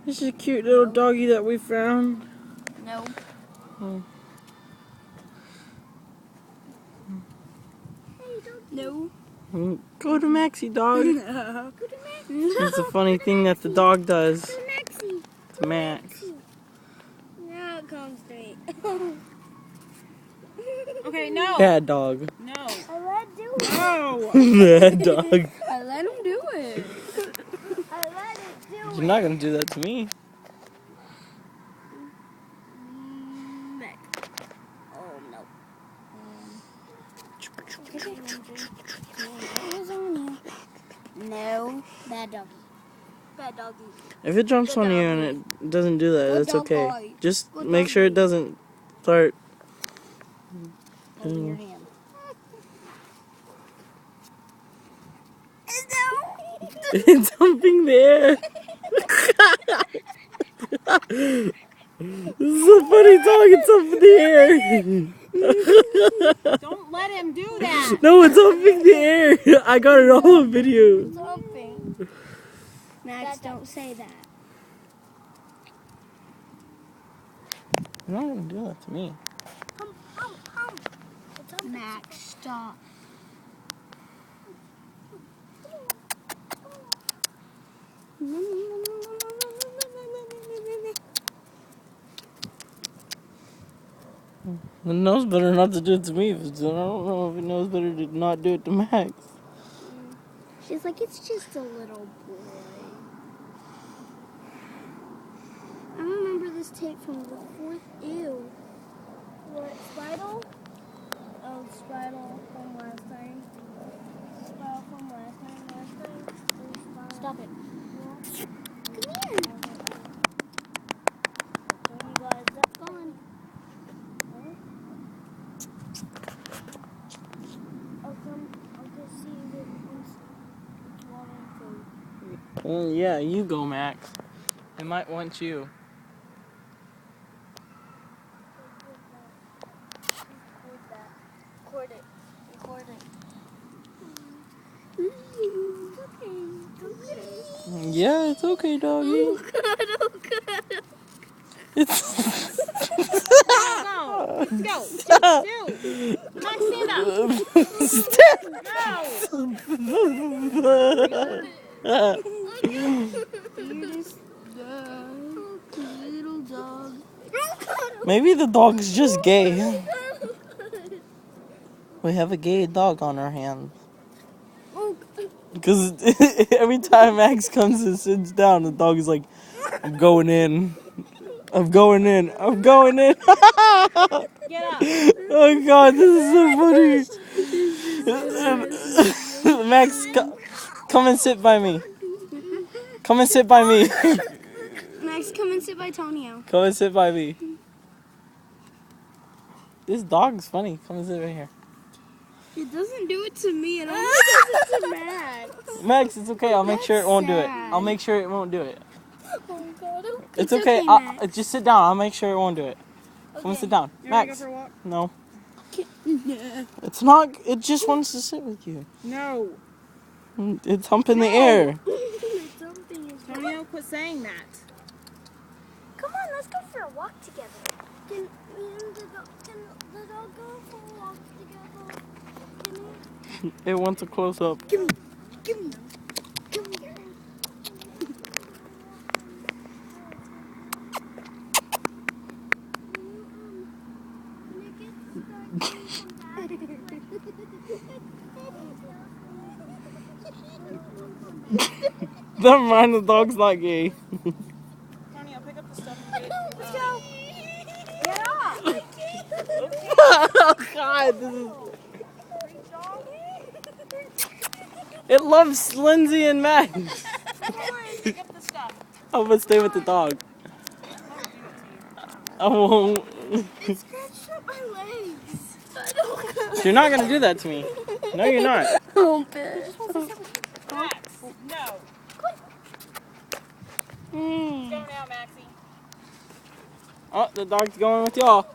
This is a cute little doggy that we found. No. Oh. No. Go to Maxie, dog. Go to Maxie. It's a funny thing that the dog does. Go to Maxie. To Max. Now it comes to me. Okay, no. Bad dog. No. I let him do it. No. Bad dog. I let him do it. I let it do it. You're not gonna do that to me. Next. Oh no. No. Bad doggy. Bad doggy. If it jumps on you and it doesn't do that, that's okay. Just make sure it doesn't start. Hold your hand. It's humping the air. This is a funny dog. It's humping the air. Don't let him do that. No, it's humping the air. I got it all on video. It's humping. Max, don't say that. You're not gonna do that to me. Max, stop. It knows better not to do it to me. I don't know if it knows better to not do it to Max. She's like, it's just a little boy. I remember this tape from the 4th. Ew. What, Spital? Oh, Spital from last time. Spital from last time. Stop it. Come here. Show you guys that's gone. I'll just see if it wants water. Yeah, you go, Max. It might want you. Record it. Record it. Okay. Yeah, it's okay, doggy. Oh God, oh God. It's. No. Go. Do. Max, stand up. Little dog. Maybe the dog's just gay. We have a gay dog on our hands. Because every time Max comes and sits down, the dog is like, I'm going in. I'm going in. I'm going in. Get up. Oh God, this is so funny. Max, come and sit by me. Come and sit by me. Max, come and sit by Tonio. Come and sit by me. This dog's funny. Come and sit right here. It doesn't do it to me. It only does it to Max. Max, it's okay. I'll make sure it won't do it. I'll make sure it won't do it. Oh God. It's okay. Max. Just sit down. I'll make sure it won't do it. Come and sit down. You want to Max. go for a walk? No. Yeah. It's not. It just wants to sit with you. No. It's humping the air. Tonio, quit saying that. Come on, let's go for a walk together. Can the dog go for a walk together? It wants a close up. Give me. Come here. Never mind, the dog's not gay. Tonio, pick up the stuff and get Let's go. Get off. Oh God, this is... It loves Lindsay and Max. Come on, pick up the stuff. I'm gonna stay with the dog. I won't. It scratched up my legs. I don't You're not gonna do that to me. No, you're not. Hump it. Max, no. Go now, Maxie. Oh, the dog's going with y'all.